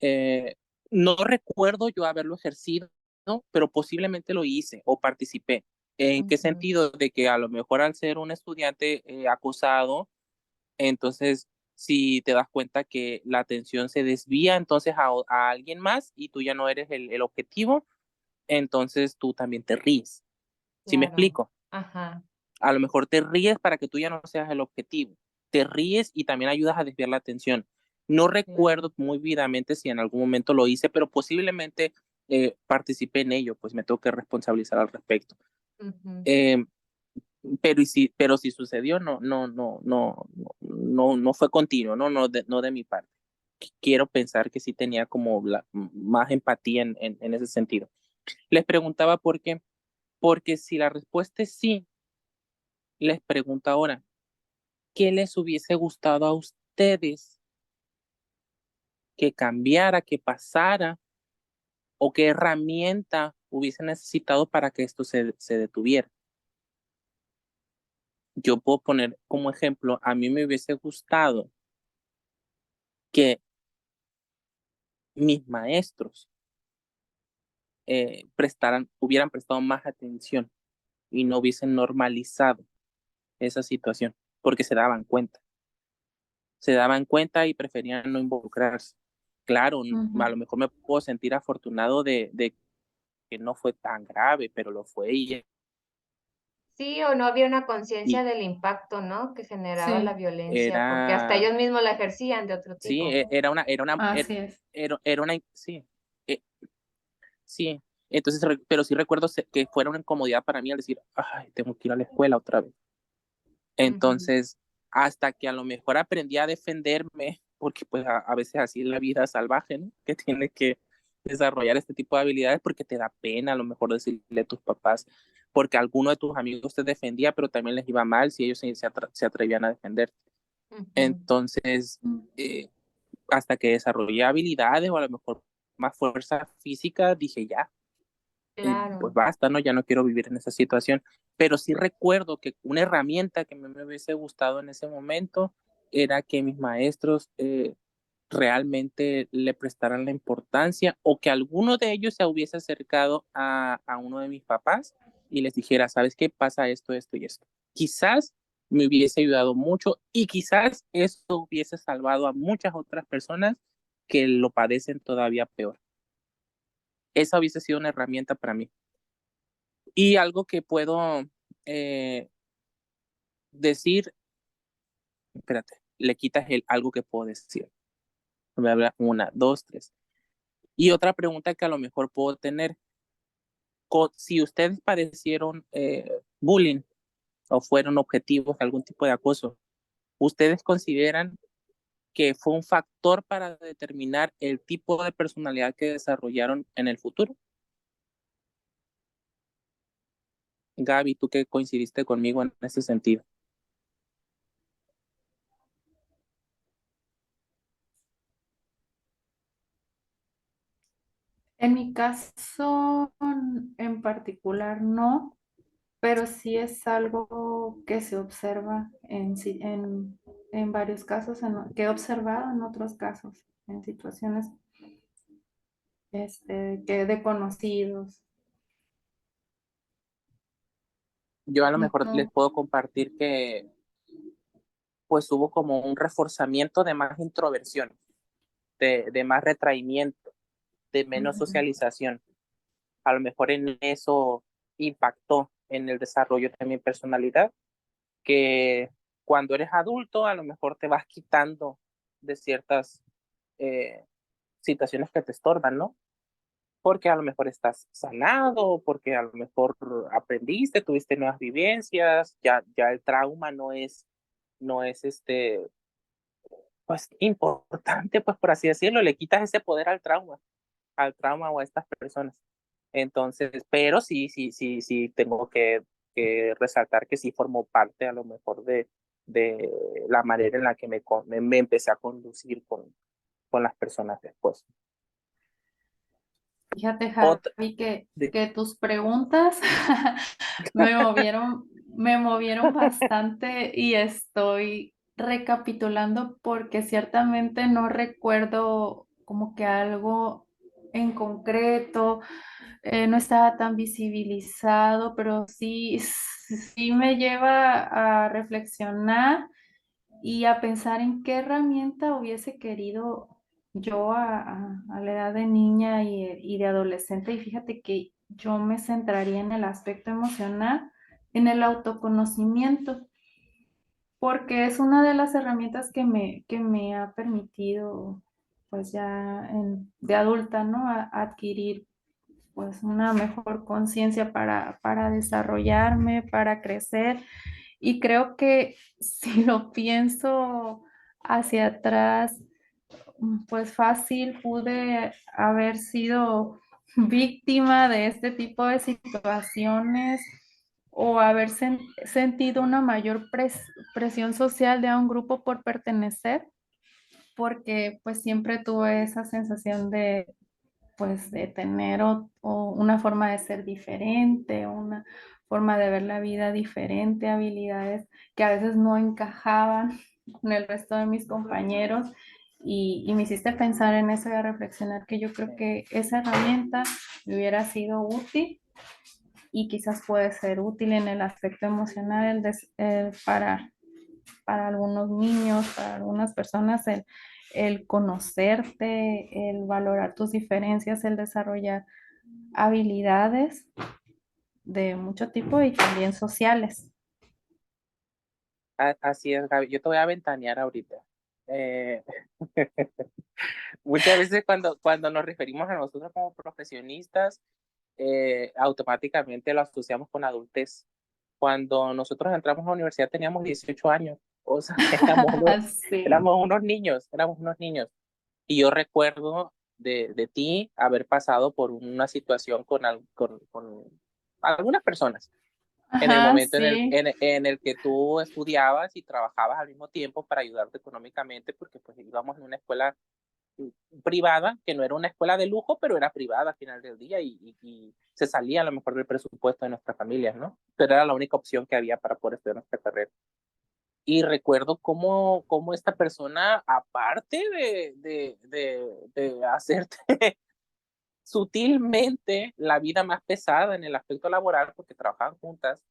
Eh, no recuerdo yo haberlo ejercido, ¿no? Pero posiblemente lo hice o participé. ¿En qué Ujú. sentido? De que a lo mejor al ser un estudiante acosado, entonces si te das cuenta que la atención se desvía entonces a alguien más y tú ya no eres el objetivo, entonces tú también te ríes. ¿Sí me Claro, explico? ajá. A lo mejor te ríes para que tú ya no seas el objetivo. Te ríes y también ayudas a desviar la atención. No recuerdo muy vividamente si en algún momento lo hice, pero posiblemente participé en ello, pues me tengo que responsabilizar al respecto. Ujú. Eh, pero si sucedió, no fue continuo, no de mi parte. Quiero pensar que sí tenía como más empatía en ese sentido. Les preguntaba por qué, porque si la respuesta es sí, les pregunto ahora, ¿qué les hubiese gustado a ustedes que cambiara, que pasara, o qué herramienta hubiese necesitado para que esto se detuviera? Yo puedo poner como ejemplo, a mí me hubiese gustado que mis maestros hubieran prestado más atención y no hubiesen normalizado esa situación, porque se daban cuenta y preferían no involucrarse. Claro, a Ujú. lo mejor me puedo sentir afortunado de que no fue tan grave, pero lo fue Sí, o no había una y conciencia del impacto, ¿no? Que generaba la Sí, violencia, porque hasta era, ellos mismos la ejercían de otro sí, tipo. así es. era una, sí, eh, sí. Entonces, pero sí recuerdo que fuera una incomodidad para mí al decir, ay, tengo que ir a la escuela otra vez. Ujú. Entonces, hasta que a lo mejor aprendí a defenderme, porque pues a veces así es la vida salvaje, ¿no? Que tienes que desarrollar este tipo de habilidades porque te da pena a lo mejor decirle a tus papás, porque alguno de tus amigos te defendía, pero también les iba mal si ellos se atrevían a defender. Ujú. Entonces, Mm. eh, hasta que desarrollé habilidades o a lo mejor más fuerza física, dije ya, pues Claro. basta, ¿no? Ya no quiero vivir en esa situación. Pero sí recuerdo que una herramienta que me hubiese gustado en ese momento era que mis maestros realmente le prestaran la importancia o que alguno de ellos se hubiese acercado a uno de mis papás y les dijera, ¿sabes qué pasa esto, esto y esto? Quizás me hubiese ayudado mucho y quizás eso hubiese salvado a muchas otras personas que lo padecen todavía peor. Esa hubiese sido una herramienta para mí. Y algo que puedo eh, decir, espérate, le quitas el algo que puedo decir. Me habla una, dos, tres. Y otra pregunta que a lo mejor puedo tener, si ustedes padecieron bullying o fueron objetivos de algún tipo de acoso, ¿ustedes consideran que fue un factor para determinar el tipo de personalidad que desarrollaron en el futuro? Gaby, tú que coincidiste conmigo en ese sentido. En mi caso en particular no, pero sí es algo que se observa en varios casos, que he observado en otros casos, en situaciones que de conocidos. Yo a lo mejor les No. puedo compartir que pues hubo como un reforzamiento de más introversión, de más retraimiento, de menos Ujú. socialización. A lo mejor en eso impactó en el desarrollo de mi personalidad, que cuando eres adulto a lo mejor te vas quitando de ciertas eh, situaciones que te estorban, ¿no? Porque a lo mejor estás sanado, porque a lo mejor aprendiste, tuviste nuevas vivencias, ya el trauma no es pues importante, pues por así decirlo, le quitas ese poder al trauma o a estas personas. Entonces, pero sí, tengo que resaltar que sí formó parte a lo mejor de la manera en la que me empecé a conducir con las personas después. Fíjate, Otra, Javi, de, que tus preguntas me movieron bastante y estoy recapitulando porque ciertamente no recuerdo como que algo en concreto, no estaba tan visibilizado, pero sí me lleva a reflexionar y a pensar en qué herramienta hubiese querido yo a la edad de niña y de adolescente. Y fíjate que yo me centraría en el aspecto emocional, en el autoconocimiento, porque es una de las herramientas que me ha permitido, pues ya de adulta, ¿no? Adquirir pues una mejor conciencia para desarrollarme, para crecer. Y creo que si lo pienso hacia atrás, pues fácil pude haber sido víctima de este tipo de situaciones o haber sentido una mayor presión social de un grupo por pertenecer, porque pues siempre tuve esa sensación de pues de tener o una forma de ser diferente, una forma de ver la vida diferente, habilidades que a veces no encajaban con el resto de mis compañeros y me hiciste pensar en eso y a reflexionar que yo creo que esa herramienta me hubiera sido útil y quizás puede ser útil en el aspecto emocional para algunos niños, para algunas personas, el conocerte, el valorar tus diferencias, el desarrollar habilidades de mucho tipo y también sociales. Así es, Gaby. Yo te voy a ventanear ahorita. Eh, Muchas veces cuando nos referimos a nosotros como profesionistas, automáticamente lo asociamos con adultez. Cuando nosotros entramos a la universidad teníamos 18 años, o sea, Sí. éramos unos niños. Y yo recuerdo de ti haber pasado por una situación con algunas personas en el Ajá, momento sí. en el que tú estudiabas y trabajabas al mismo tiempo para ayudarte económicamente, porque pues íbamos en una escuela privada, que no era una escuela de lujo, pero era privada al final del día y se salía a lo mejor del presupuesto de nuestras familias, ¿no? Pero era la única opción que había para poder estudiar nuestra carrera. Y recuerdo cómo esta persona, aparte de hacerte sutilmente la vida más pesada en el aspecto laboral, porque trabajaban juntas,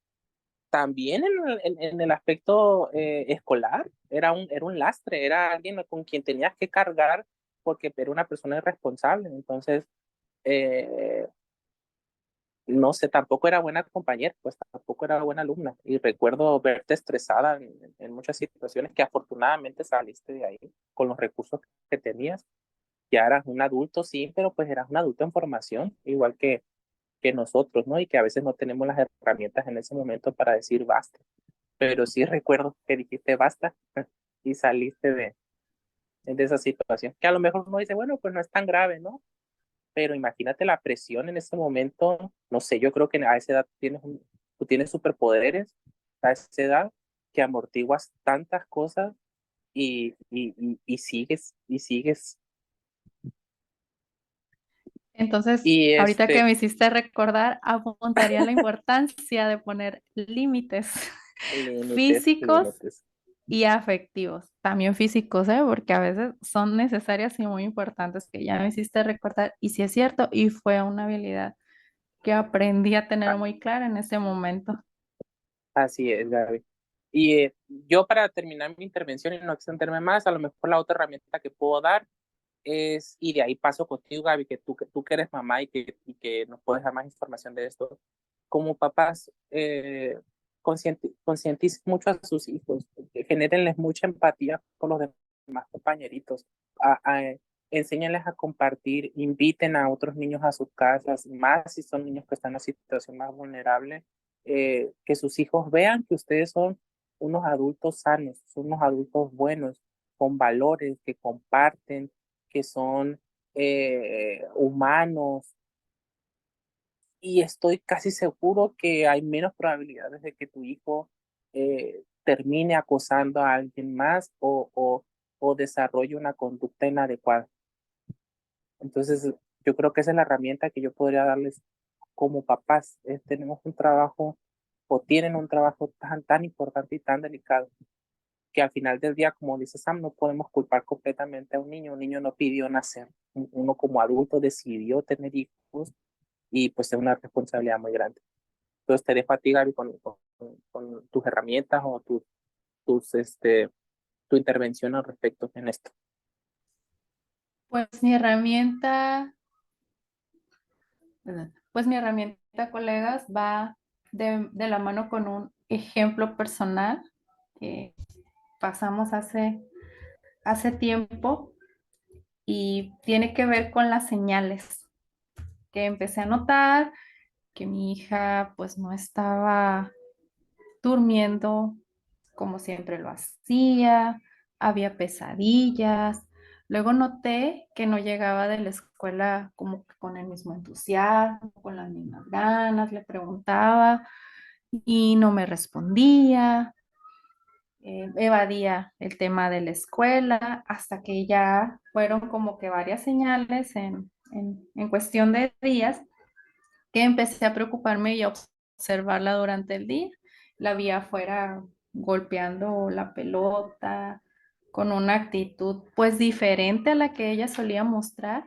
también en el aspecto escolar, era un lastre, era alguien con quien tenías que cargar porque era una persona irresponsable. Entonces, eh, no sé, tampoco era buena compañera, pues tampoco era buena alumna. Y recuerdo verte estresada en muchas situaciones que afortunadamente saliste de ahí con los recursos que tenías. Ya eras un adulto, sí, pero pues eras un adulto en formación, igual que nosotros, ¿no? Y que a veces no tenemos las herramientas en ese momento para decir basta. Pero sí recuerdo que dijiste basta y saliste de esa situación. Que a lo mejor uno dice, bueno, pues no es tan grave, ¿no? Pero imagínate la presión en ese momento, no sé, yo creo que a esa edad tú tienes superpoderes a esa edad que amortiguas tantas cosas y sigues. Entonces, Y ahorita que me hiciste recordar, apuntaría la importancia de poner límites límites, físicos límites. y afectivos, también físicos, ¿eh? Porque a veces son necesarias y muy importantes que ya me hiciste recordar. Y sí es cierto, y fue una habilidad que aprendí a tener Ah, muy clara en ese momento. así es, Gaby. Y yo para terminar mi intervención y no extenderme más, a lo mejor la otra herramienta que puedo dar y de ahí paso contigo, Gaby, que tú que eres mamá y que nos puedes dar más información de esto. Como papás, concienticen mucho a sus hijos, genérenles mucha empatía por los demás compañeritos, enséñenles a compartir, inviten a otros niños a sus casas, más si son niños que están en una situación más vulnerable, que sus hijos vean que ustedes son unos adultos sanos, son unos adultos buenos, con valores, que comparten, que son humanos, y estoy casi seguro que hay menos probabilidades de que tu hijo termine acosando a alguien más o desarrolle una conducta inadecuada. Entonces, yo creo que esa es la herramienta que yo podría darles como papás. Tenemos un trabajo o tienen un trabajo tan importante y tan delicado que al final del día, como dice Sam, no podemos culpar completamente a un niño. Un niño no pidió nacer. Uno como adulto decidió tener hijos y pues es una responsabilidad muy grande. Entonces te dejo a ti, Gaby, con tus herramientas o tu intervención al respecto en esto. Pues mi herramienta, pues mi herramienta, colegas, va de la mano con un ejemplo personal que pasamos hace tiempo y tiene que ver con las señales que empecé a notar que mi hija pues no estaba durmiendo como siempre lo hacía, había pesadillas. Luego noté que no llegaba de la escuela como que con el mismo entusiasmo, con las mismas ganas, le preguntaba y no me respondía, evadía el tema de la escuela, hasta que ya fueron como que varias señales en cuestión de días que empecé a preocuparme y a observarla durante el día. La vi afuera golpeando la pelota, con una actitud pues diferente a la que ella solía mostrar.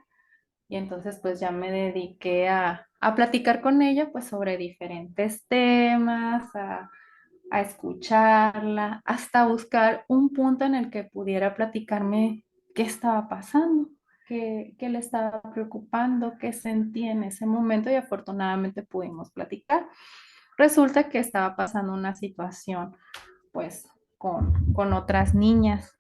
Y entonces pues ya me dediqué a platicar con ella pues sobre diferentes temas, a escucharla, hasta buscar un punto en el que pudiera platicarme qué estaba pasando, qué le estaba preocupando, qué sentía en ese momento y afortunadamente pudimos platicar. Resulta que estaba pasando una situación pues con otras niñas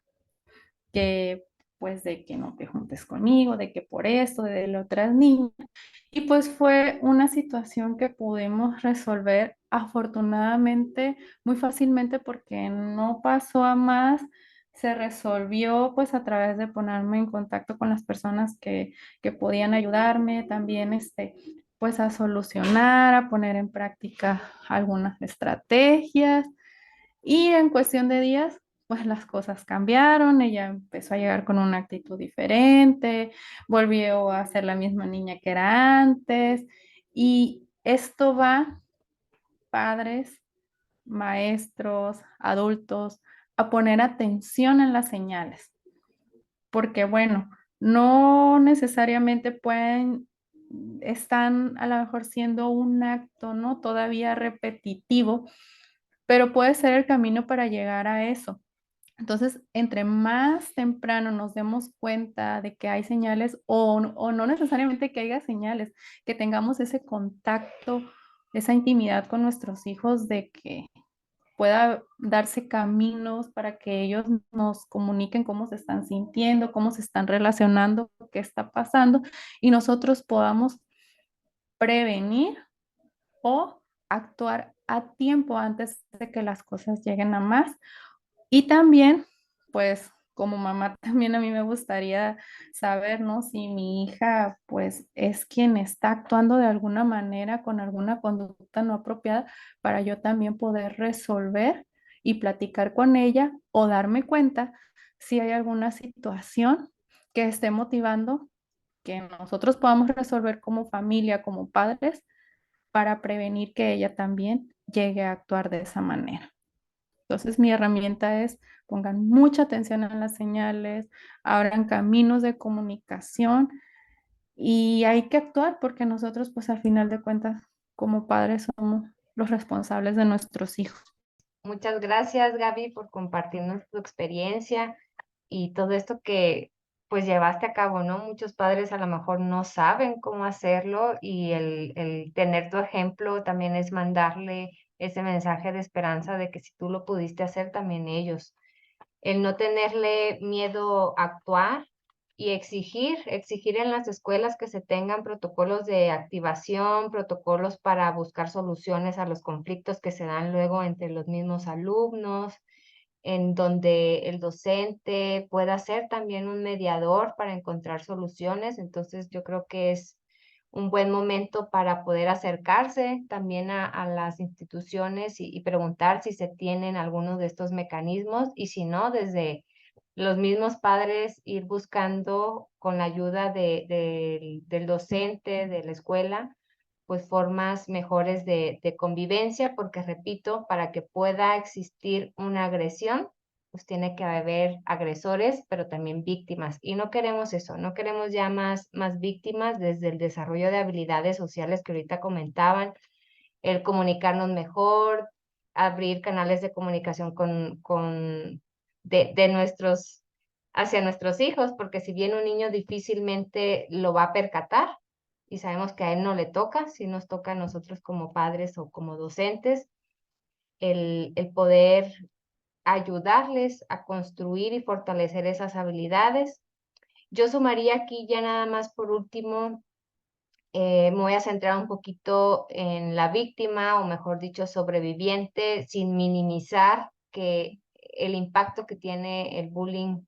que pues de que no te juntes conmigo, de que por esto, de las otras niñas. Y pues fue una situación que pudimos resolver afortunadamente muy fácilmente porque no pasó a más, se resolvió pues a través de ponerme en contacto con las personas que podían ayudarme también pues a solucionar, a poner en práctica algunas estrategias y en cuestión de días, pues las cosas cambiaron, ella empezó a llegar con una actitud diferente, volvió a ser la misma niña que era antes. Y esto va, padres, maestros, adultos, a poner atención en las señales, porque bueno, no necesariamente están a lo mejor siendo un acto, ¿no? Todavía repetitivo, pero puede ser el camino para llegar a eso. Entonces, entre más temprano nos demos cuenta de que hay señales o no necesariamente que haya señales, que tengamos ese contacto, esa intimidad con nuestros hijos, de que pueda darse caminos para que ellos nos comuniquen cómo se están sintiendo, cómo se están relacionando, qué está pasando y nosotros podamos prevenir o actuar a tiempo antes de que las cosas lleguen a más. Y también, pues como mamá, también a mí me gustaría saber, ¿no? Si mi hija, pues, es quien está actuando de alguna manera con alguna conducta no apropiada, para yo también poder resolver y platicar con ella o darme cuenta si hay alguna situación que esté motivando que nosotros podamos resolver como familia, como padres, para prevenir que ella también llegue a actuar de esa manera. Entonces, mi herramienta es pongan mucha atención a las señales, abran caminos de comunicación y hay que actuar porque nosotros, pues al final de cuentas, como padres, somos los responsables de nuestros hijos. Muchas gracias, Gaby, por compartirnos tu experiencia y todo esto que pues llevaste a cabo, ¿no? Muchos padres a lo mejor no saben cómo hacerlo y el tener tu ejemplo también es mandarle ese mensaje de esperanza de que si tú lo pudiste hacer, también ellos. El no tenerle miedo a actuar y exigir en las escuelas que se tengan protocolos de activación, protocolos para buscar soluciones a los conflictos que se dan luego entre los mismos alumnos, en donde el docente pueda ser también un mediador para encontrar soluciones. Entonces, yo creo que es un buen momento para poder acercarse también a las instituciones y preguntar si se tienen algunos de estos mecanismos y si no, desde los mismos padres ir buscando con la ayuda del docente, de la escuela, pues formas mejores de convivencia, porque repito, para que pueda existir una agresión, pues tiene que haber agresores, pero también víctimas. Y no queremos eso, no queremos ya más víctimas desde el desarrollo de habilidades sociales que ahorita comentaban, el comunicarnos mejor, abrir canales de comunicación de nuestros, hacia nuestros hijos, porque si bien un niño difícilmente lo va a percatar, y sabemos que a él no le toca, sí nos toca a nosotros como padres o como docentes, el poder ayudarles a construir y fortalecer esas habilidades. Yo sumaría aquí ya nada más por último, me voy a centrar un poquito en la víctima, o mejor dicho, sobreviviente, sin minimizar que el impacto que tiene el bullying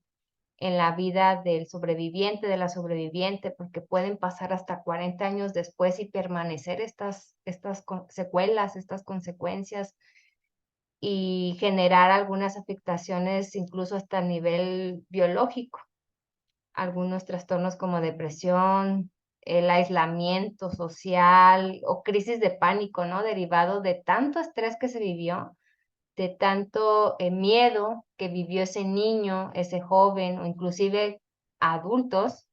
en la vida del sobreviviente, de la sobreviviente, porque pueden pasar hasta 40 años después y permanecer estas secuelas, estas consecuencias, y generar algunas afectaciones incluso hasta a nivel biológico, algunos trastornos como depresión, el aislamiento social o crisis de pánico, ¿no? Derivado de tanto estrés que se vivió, de tanto miedo que vivió ese niño, ese joven o inclusive adultos,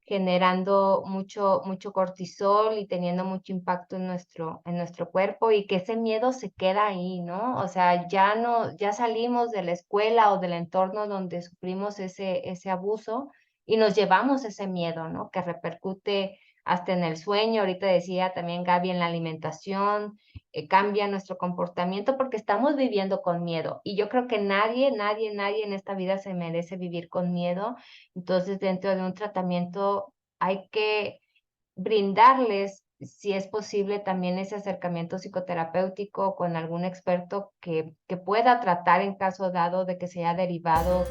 generando mucho cortisol y teniendo mucho impacto en nuestro cuerpo, y que ese miedo se queda ahí, ¿no? O sea, ya salimos de la escuela o del entorno donde sufrimos ese abuso y nos llevamos ese miedo, ¿no? Que repercute hasta en el sueño. Ahorita decía también Gaby, en la alimentación, cambia nuestro comportamiento porque estamos viviendo con miedo. Y yo creo que nadie en esta vida se merece vivir con miedo. Entonces, dentro de un tratamiento hay que brindarles, si es posible, también ese acercamiento psicoterapéutico con algún experto que pueda tratar en caso dado de que se haya derivado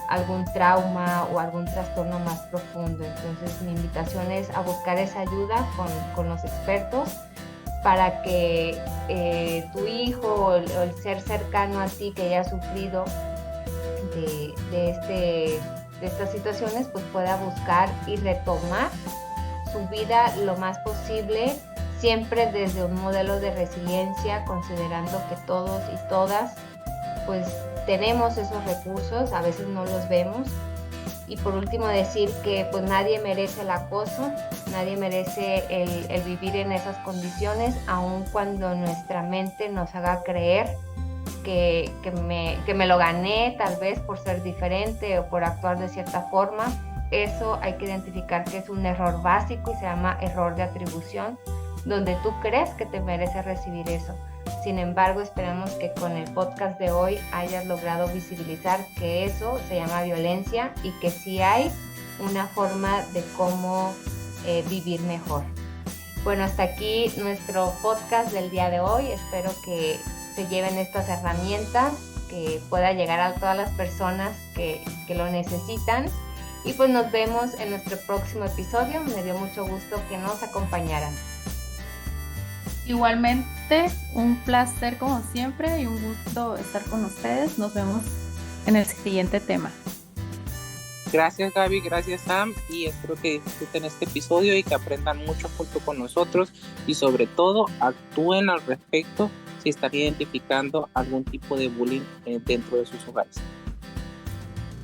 algún trauma o algún trastorno más profundo. Entonces, mi invitación es a buscar esa ayuda con los expertos para que tu hijo o el ser cercano a ti que haya sufrido de estas situaciones, pues pueda buscar y retomar su vida lo más posible, siempre desde un modelo de resiliencia, considerando que todos y todas pues tenemos esos recursos, a veces no los vemos. Y por último decir que pues nadie merece el acoso, nadie merece el vivir en esas condiciones, aun cuando nuestra mente nos haga creer que me lo gané tal vez por ser diferente o por actuar de cierta forma. Eso hay que identificar que es un error básico y se llama error de atribución, donde tú crees que te mereces recibir eso. Sin embargo, esperamos que con el podcast de hoy hayas logrado visibilizar que eso se llama violencia y que sí hay una forma de cómo vivir mejor. Bueno, hasta aquí nuestro podcast del día de hoy. Espero que se lleven estas herramientas, que pueda llegar a todas las personas que lo necesitan. Y pues nos vemos en nuestro próximo episodio. Me dio mucho gusto que nos acompañaran. Igualmente, un placer como siempre y un gusto estar con ustedes. Nos vemos en el siguiente tema. Gracias Gaby, gracias Sam, y espero que disfruten este episodio y que aprendan mucho junto con nosotros, y sobre todo actúen al respecto si están identificando algún tipo de bullying dentro de sus hogares.